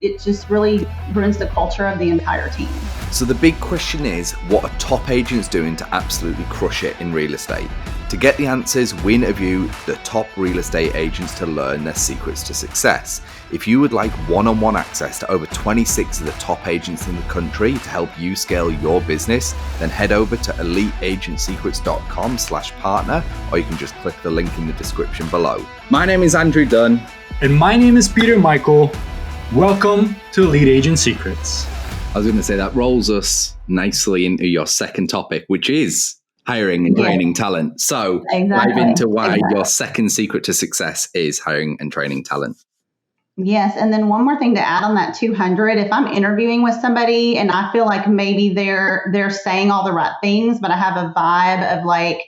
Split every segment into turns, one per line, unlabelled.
it just really ruins the culture of the entire team.
So the big question is, what are top agents doing to absolutely crush it in real estate? To get the answers, we interview the top real estate agents to learn their secrets to success. If you would like one-on-one access to over 26 of the top agents in the country to help you scale your business, then head over to eliteagentsecrets.com/partner, or you can just click the link in the description below. My name is Andrew Dunn.
And my name is Peter Michael. Welcome to Elite Agent Secrets.
I was going to say that rolls us nicely into your second topic, which is hiring and training talent. So dive into why your second secret to success is hiring and training talent.
Yes. And then one more thing to add on that 200, if I'm interviewing with somebody and I feel like maybe they're saying all the right things, but I have a vibe of like,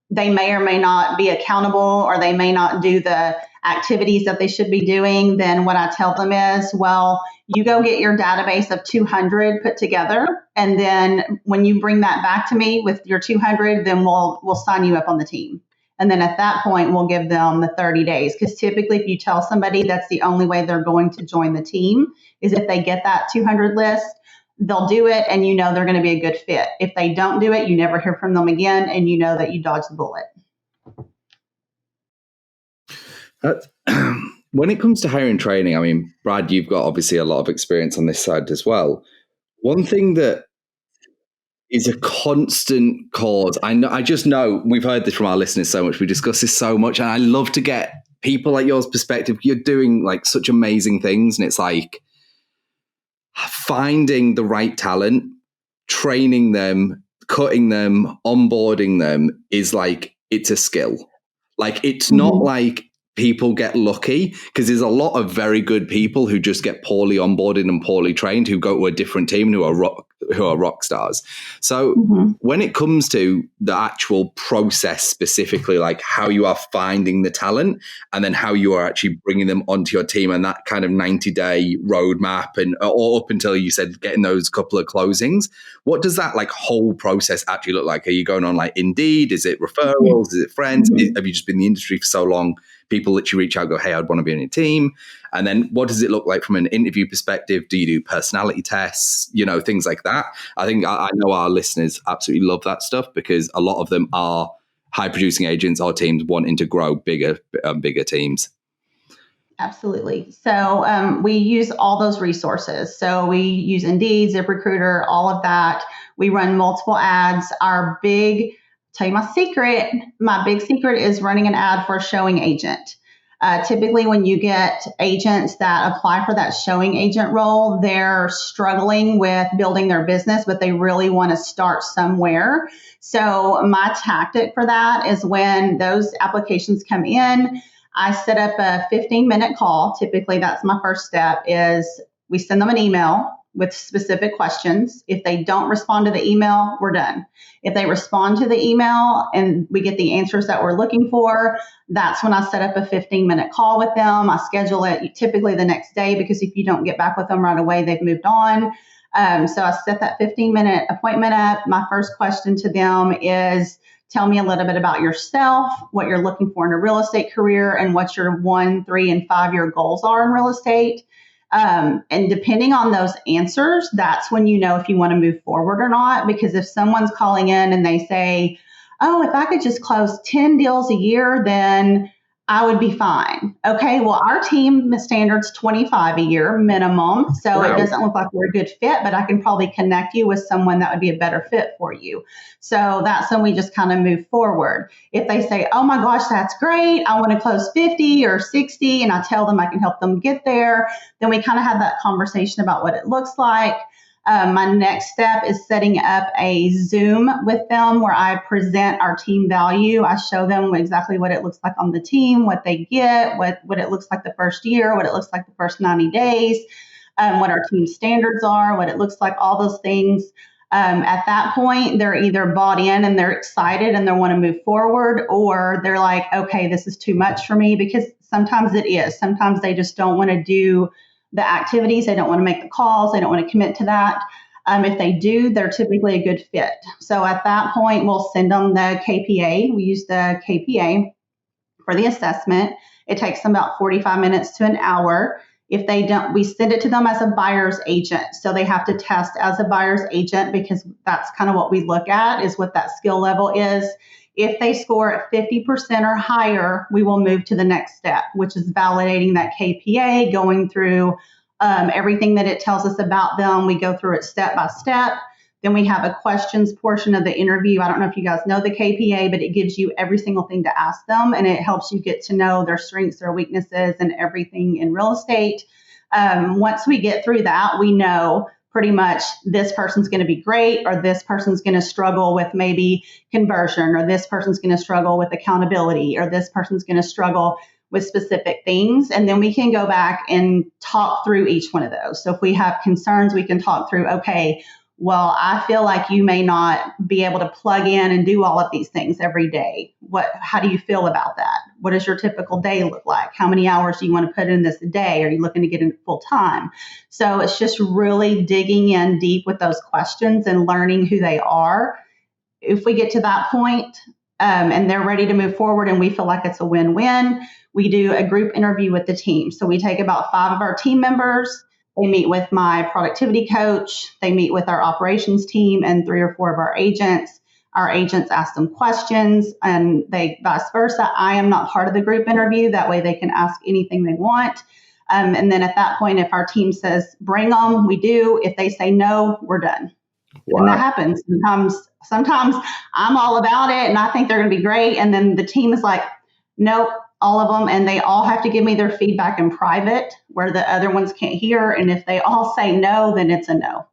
they may or may not be accountable, or they may not do the activities that they should be doing, then what I tell them is, well, you go get your database of 200 put together. And then when you bring that back to me with your 200, then we'll sign you up on the team. And then at that point, we'll give them the 30 days. Because typically, if you tell somebody that's the only way they're going to join the team is if they get that 200 list, they'll do it, and you know they're going to be a good fit. If they don't do it, you never hear from them again, and you know that you dodged the bullet.
When it comes to hiring training, I mean, Brad, you've got obviously a lot of experience on this side as well. One thing that is a constant cause, I just know we've heard this from our listeners so much, we discuss this so much, and I love to get people like yours perspective. You're doing like such amazing things, and it's like finding the right talent, training them, cutting them, onboarding them is like, it's a skill. Like, it's not like people get lucky, because there's a lot of very good people who just get poorly onboarded and poorly trained, who go to a different team and who are rock stars. So when it comes to the actual process specifically, like how you are finding the talent and then how you are actually bringing them onto your team, and that kind of 90-day roadmap, and or up until you said getting those couple of closings, what does that like whole process actually look like? Are you going on like Indeed? Is it referrals? Is it friends? Have you just been in the industry for so long, people literally reach out and go, hey, I'd want to be on your team? And then what does it look like from an interview perspective? Do you do personality tests? You know, things like that. I think I know our listeners absolutely love that stuff, because a lot of them are high producing agents or teams wanting to grow bigger teams.
Absolutely. So we use all those resources. So we use Indeed, ZipRecruiter, all of that. We run multiple ads. My big secret is running an ad for a showing agent. Typically, when you get agents that apply for that showing agent role, they're struggling with building their business, but they really want to start somewhere. So my tactic for that is, when those applications come in, I set up a 15-minute call. Typically, that's my first step, is we send them an email with specific questions. If they don't respond to the email, we're done. If they respond to the email and we get the answers that we're looking for, that's when I set up a 15-minute call with them. I schedule it typically the next day, because if you don't get back with them right away, they've moved on. So I set that 15-minute appointment up. My first question to them is, tell me a little bit about yourself, what you're looking for in a real estate career, and what your 1, 3, and 5-year goals are in real estate. And depending on those answers, that's when you know if you want to move forward or not. Because if someone's calling in and they say, oh, if I could just close 10 deals a year, then I would be fine. Okay, well, our team standard's 25 a year minimum. So It doesn't look like we're a good fit, but I can probably connect you with someone that would be a better fit for you. So that's when we just kind of move forward. If they say, oh my gosh, that's great, I want to close 50 or 60, and I tell them I can help them get there, then we kind of have that conversation about what it looks like. My next step is setting up a Zoom with them where I present our team value. I show them exactly what it looks like on the team, what they get, what it looks like the first year, what it looks like the first 90 days, what our team standards are, what it looks like, all those things. At that point, they're either bought in and they're excited and they want to move forward, or they're like, okay, this is too much for me, because sometimes it is. Sometimes they just don't want to do the activities. They don't want to make the calls. They don't want to commit to that. If they do, they're typically a good fit. So at that point, we'll send them the KPA. We use the KPA for the assessment. It takes them about 45 minutes to an hour. If they don't, we send it to them as a buyer's agent. So they have to test as a buyer's agent because that's kind of what we look at is what that skill level is. If they score at 50% or higher, we will move to the next step, which is validating that KPA, going through everything that it tells us about them. We go through it step by step. Then we have a questions portion of the interview. I don't know if you guys know the KPA, but it gives you every single thing to ask them, and it helps you get to know their strengths, their weaknesses, and everything in real estate. Once we get through that, we know pretty much this person's going to be great, or this person's going to struggle with maybe conversion, or this person's going to struggle with accountability, or this person's going to struggle with specific things. And then we can go back and talk through each one of those. So if we have concerns, we can talk through, okay, well, I feel like you may not be able to plug in and do all of these things every day. How do you feel about that? What does your typical day look like? How many hours do you want to put in this a day? Are you looking to get in full time? So it's just really digging in deep with those questions and learning who they are. If we get to that point, and they're ready to move forward and we feel like it's a win-win, we do a group interview with the team. So we take about 5 of our team members. They meet with my productivity coach. They meet with our operations team and 3 or 4 of our agents. Our agents ask them questions, and they vice versa. I am not part of the group interview. That way they can ask anything they want. And then at that point, if our team says, bring them, we do. If they say no, we're done. Wow. And that happens. Sometimes I'm all about it and I think they're going to be great. And then the team is like, nope, all of them. And they all have to give me their feedback in private where the other ones can't hear. And if they all say no, then it's a no.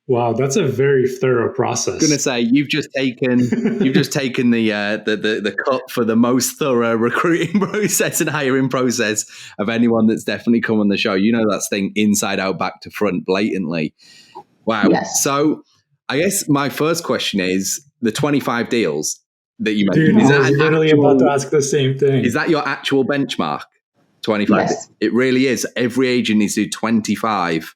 Wow, that's a very thorough process.
I'm gonna say you've just taken the cut for the most thorough recruiting process and hiring process of anyone that's definitely come on the show. You know that thing inside out, back to front, blatantly. Wow. Yes. So I guess my first question is the 25 deals that you mentioned.
Dude, I was literally about to ask the same thing.
Is that your actual benchmark? 25?
Yes.
It really is. Every agent needs to do 25.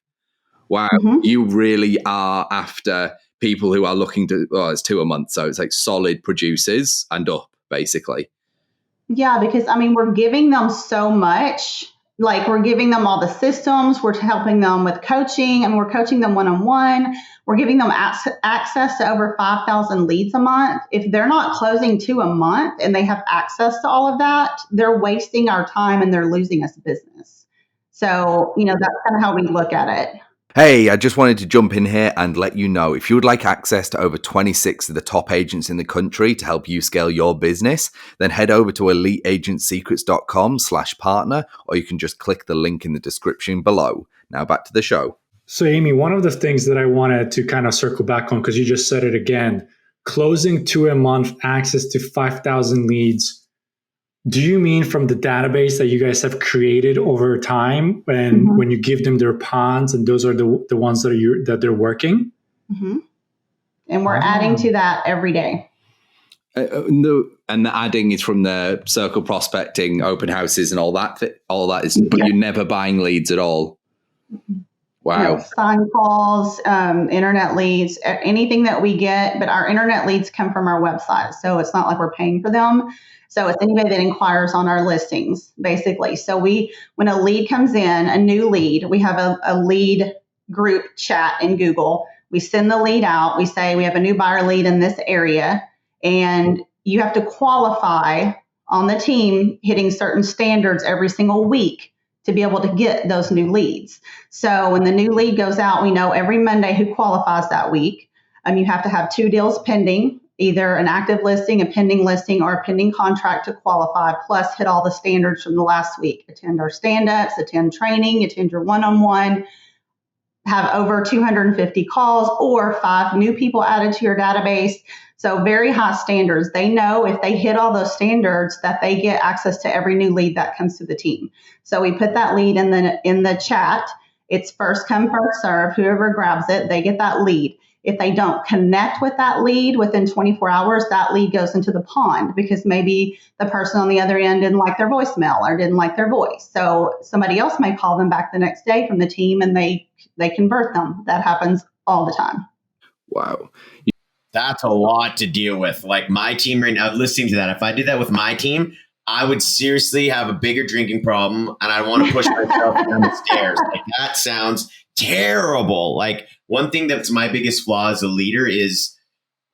Wow. Mm-hmm. You really are after people who are looking to, it's 2 a month. So it's like solid producers and up, basically.
Yeah, because we're giving them so much. Like we're giving them all the systems. We're helping them with coaching, and we're coaching them one-on-one. We're giving them access to over 5,000 leads a month. If they're not closing 2 a month and they have access to all of that, they're wasting our time and they're losing us business. So, that's kind of how we look at it.
Hey, I just wanted to jump in here and let you know if you would like access to over 26 of the top agents in the country to help you scale your business, then head over to eliteagentsecrets.com/partner, or you can just click the link in the description below. Now back to the show.
So Amy, one of the things that I wanted to kind of circle back on, because you just said it again, closing 2 a month, access to 5,000 leads. Do you mean from the database that you guys have created over time, and mm-hmm. when you give them their ponds, and those are the ones that they're working?
Mm-hmm. And we're adding to that every day.
No, and the adding is from the circle prospecting, open houses, and all that. All that is, but you're never buying leads at all. Wow.
Sign calls, internet leads, anything that we get, but our internet leads come from our website, so it's not like we're paying for them. So it's anybody that inquires on our listings, basically. So when a lead comes in, a new lead, we have a lead group chat in Google. We send the lead out. We say we have a new buyer lead in this area, and you have to qualify on the team hitting certain standards every single week to be able to get those new leads. So when the new lead goes out, we know every Monday who qualifies that week. You have to have 2 deals pending, either an active listing, a pending listing, or a pending contract to qualify, plus hit all the standards from the last week. Attend our stand-ups, attend training, attend your one-on-one, have over 250 calls, or 5 new people added to your database. So very high standards. They know if they hit all those standards that they get access to every new lead that comes to the team. So we put that lead in the chat. It's first come, first serve. Whoever grabs it, they get that lead. If they don't connect with that lead within 24 hours, that lead goes into the pond because maybe the person on the other end didn't like their voicemail or didn't like their voice. So somebody else may call them back the next day from the team and they convert them. That happens all the time.
Wow.
That's a lot to deal with. Like my team right now, listening to that, if I did that with my team, I would seriously have a bigger drinking problem and I want to push myself down the stairs. Like, that sounds terrible. Like, one thing that's my biggest flaw as a leader is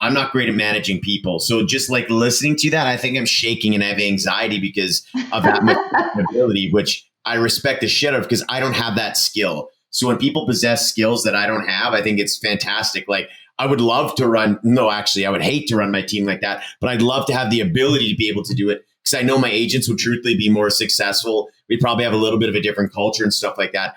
I'm not great at managing people. So just like listening to that, I think I'm shaking and I have anxiety because of that ability, which I respect the shit out of because I don't have that skill. So when people possess skills that I don't have, I think it's fantastic. Like, I would love to run. No, actually, I would hate to run my team like that, but I'd love to have the ability to be able to do it because I know my agents would truthfully be more successful. We'd probably have a little bit of a different culture and stuff like that.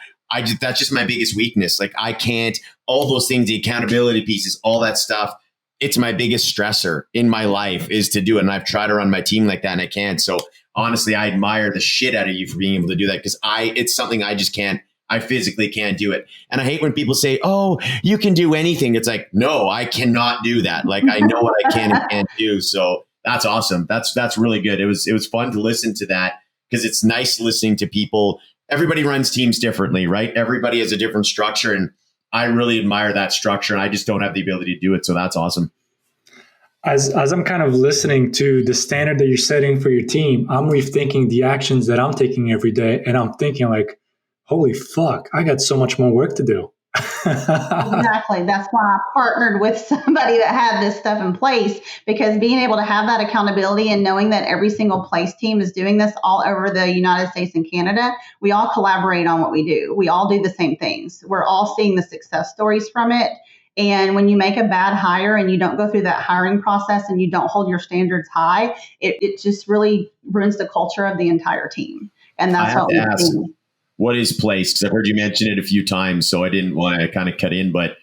That's just my biggest weakness. Like, I can't, all those things, the accountability pieces, all that stuff. It's my biggest stressor in my life is to do it. And I've tried to run my team like that and I can't. So honestly, I admire the shit out of you for being able to do that because it's something I just can't. I physically can't do it. And I hate when people say, oh, you can do anything. It's like, no, I cannot do that. Like, I know what I can and can't do. So that's awesome. That's really good. It was fun to listen to that because it's nice listening to people. Everybody runs teams differently, right? Everybody has a different structure. And I really admire that structure. And I just don't have the ability to do it. So that's awesome.
As I'm kind of listening to the standard that you're setting for your team, I'm rethinking the actions that I'm taking every day. And I'm thinking like, holy fuck, I got so much more work to do.
Exactly. That's why I partnered with somebody that had this stuff in place, because being able to have that accountability and knowing that every single place team is doing this all over the United States and Canada, we all collaborate on what we do. We all do the same things. We're all seeing the success stories from it. And when you make a bad hire and you don't go through that hiring process and you don't hold your standards high, it just really ruins the culture of the entire team. And that's what we do.
What is Place? Because I've heard you mention it a few times, so I didn't want to kind of cut in. But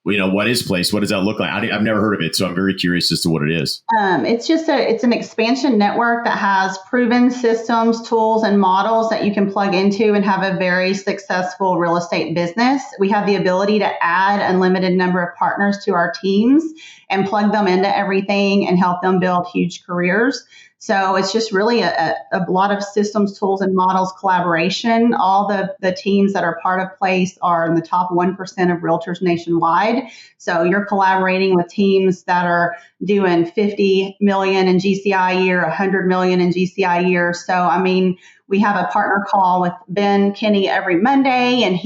what is Place? What does that look like? I've never heard of it, so I'm very curious as to what it is.
It's an expansion network that has proven systems, tools, and models that you can plug into and have a very successful real estate business. We have the ability to add unlimited number of partners to our teams and plug them into everything and help them build huge careers. So it's just really a lot of systems, tools, and models collaboration. All the teams that are part of Place are in the top 1% of realtors nationwide. So you're collaborating with teams that are doing 50 million in GCI a year, 100 million in GCI a year. So, I mean, we have a partner call with Ben Kinney every Monday, and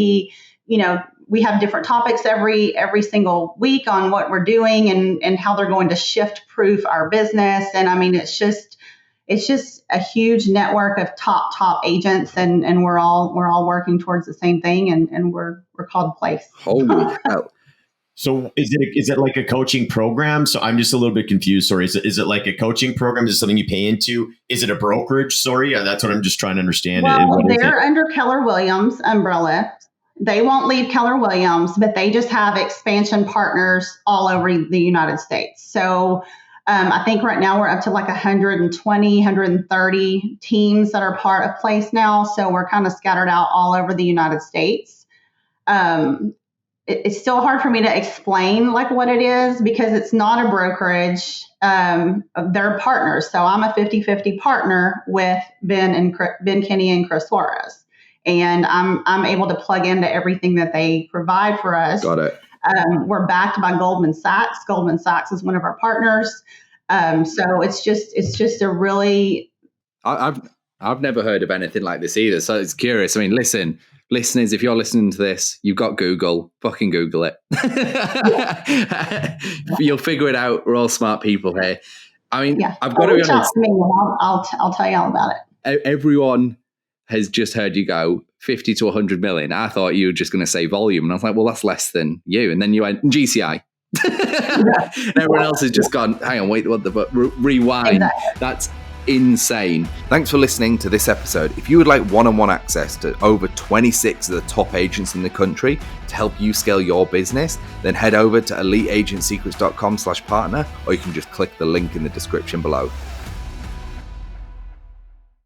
we have different topics every single week on what we're doing and how they're going to shift proof our business. And I mean, it's just a huge network of top agents, and we're all working towards the same thing, and we're called Place.
Holy hell.
So is it like a coaching program? So I'm just a little bit confused. Sorry. Is it like a coaching program? Is it something you pay into? Is it a brokerage? Sorry. That's what I'm just trying to understand.
Well, they're under Keller Williams umbrella. They won't leave Keller Williams, but they just have expansion partners all over the United States. So I think right now we're up to like 120, 130 teams that are part of Place now. So we're kind of scattered out all over the United States. It's still hard for me to explain like what it is because it's not a brokerage. They're partners. So I'm a 50-50 partner with Ben Kinney and Chris Suarez. And I'm able to plug into everything that they provide for us.
Got it.
We're backed by Goldman Sachs. Goldman Sachs is one of our partners. So it's just a really.
I've never heard of anything like this either. So it's curious. I mean, listeners, if you're listening to this, you've got Google. Fucking Google it. You'll figure it out. We're all smart people here. I mean, yeah. I've got to be honest.
Me and I'll tell you all about it.
Everyone has just heard you go 50 to 100 million. I thought you were just going to say volume. And I was like, well, that's less than you. And then you went GCI. And everyone else has just gone, hang on, wait, what the fuck? Rewind. Exactly. That's insane. Thanks for listening to this episode. If you would like one-on-one access to over 26 of the top agents in the country to help you scale your business, then head over to eliteagentsecrets.com/partner, or you can just click the link in the description below.